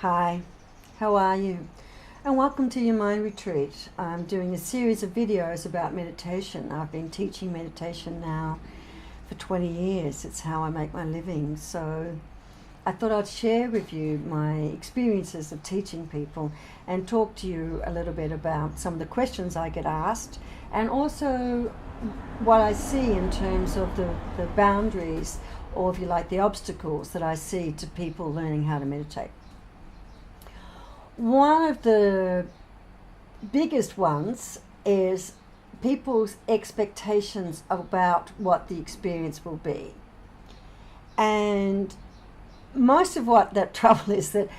Hi, how are you? And welcome to your mind retreat. I'm doing a series of videos about meditation. I've been teaching meditation now for 20 years. It's how I make my living. So I thought I'd share with you my experiences of teaching people and talk to you a little bit about some of the questions I get asked and also what I see in terms of the boundaries, or if you like, the obstacles that I see to people learning how to meditate. One of the biggest ones is people's expectations about what the experience will be. And most of what that trouble is that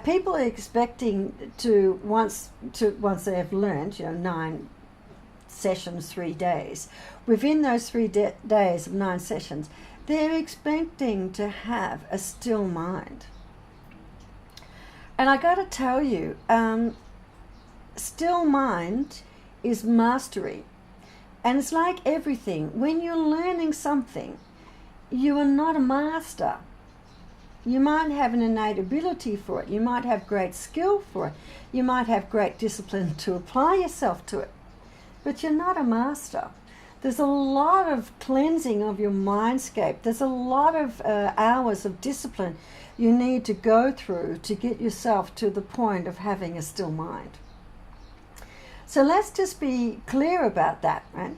people are expecting to once they have learned, 9 sessions, 3 days. Within those 3 days of 9 sessions, they're expecting to have a still mind. And I got to tell you, still mind is mastery. And it's like everything. When you're learning something, you are not a master. You might have an innate ability for it. You might have great skill for it. You might have great discipline to apply yourself to it. But you're not a master. There's a lot of cleansing of your mindscape. There's a lot of hours of discipline you need to go through to get yourself to the point of having a still mind. So let's just be clear about that, right?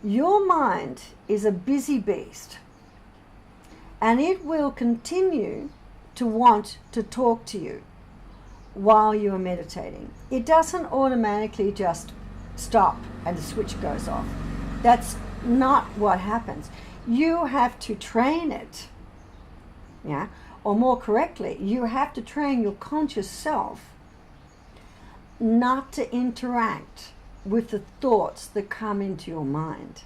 Your mind is a busy beast, and it will continue to want to talk to you while you are meditating. It doesn't automatically just stop and the switch goes off. That's not what happens. You have to train it, yeah? Or more correctly, you have to train your conscious self not to interact with the thoughts that come into your mind.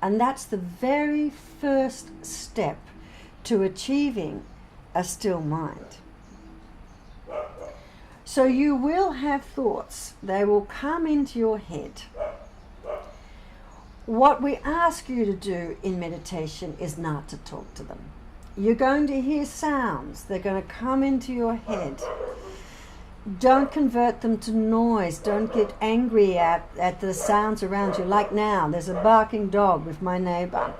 And that's the very first step to achieving a still mind. So you will have thoughts. They will come into your head. What we ask you to do in meditation is not to talk to them. You're going to hear sounds. They're going to come into your head. Don't convert them to noise. Don't get angry at the sounds around you. Like now, there's a barking dog with my neighbor.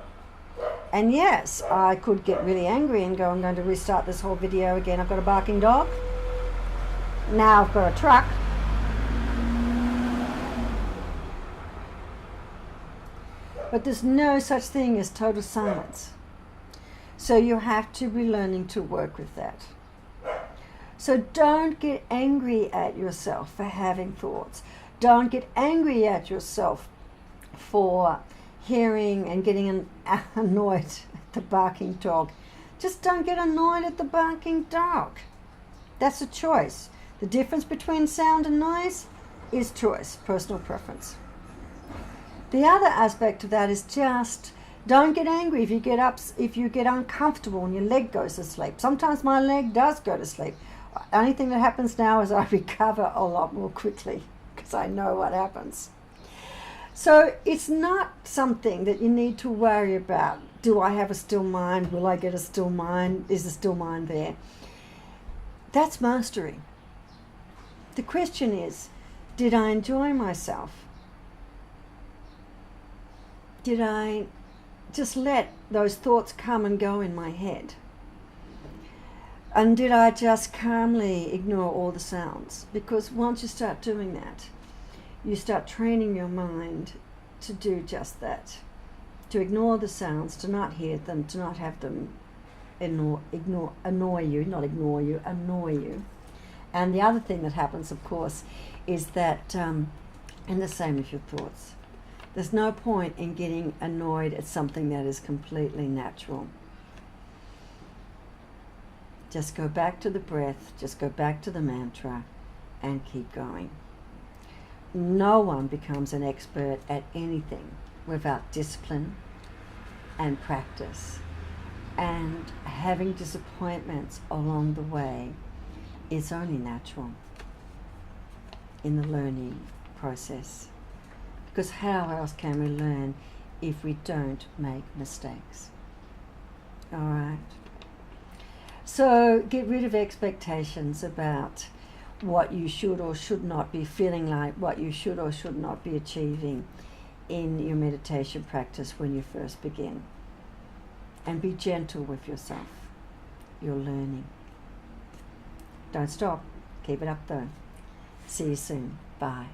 And yes, I could get really angry and go, I'm going to restart this whole video again. I've got a barking dog. Now I've got a truck. But there's no such thing as total silence. So you have to be learning to work with that. So don't get angry at yourself for having thoughts. Don't get angry at yourself for hearing and getting annoyed at the barking dog. Just don't get annoyed at the barking dog. That's a choice. The difference between sound and noise is choice, personal preference. The other aspect of that is just don't get angry if you get uncomfortable and your leg goes to sleep. Sometimes my leg does go to sleep. The only thing that happens now is I recover a lot more quickly because I know what happens. So it's not something that you need to worry about. Do I have a still mind? Will I get a still mind? Is the still mind there? That's mastery. The question is, did I enjoy myself? Did I just let those thoughts come and go in my head? And did I just calmly ignore all the sounds? Because once you start doing that, you start training your mind to do just that. To ignore the sounds, to not hear them, to not have them annoy you. And the other thing that happens, of course, is that, and the same with your thoughts, there's no point in getting annoyed at something that is completely natural. Just go back to the breath, just go back to the mantra, and keep going. No one becomes an expert at anything without discipline and practice. And having disappointments along the way is only natural in the learning process. Because how else can we learn if we don't make mistakes? All right. So get rid of expectations about what you should or should not be feeling like, what you should or should not be achieving in your meditation practice when you first begin. And be gentle with yourself. You're learning. Don't stop. Keep it up though. See you soon. Bye.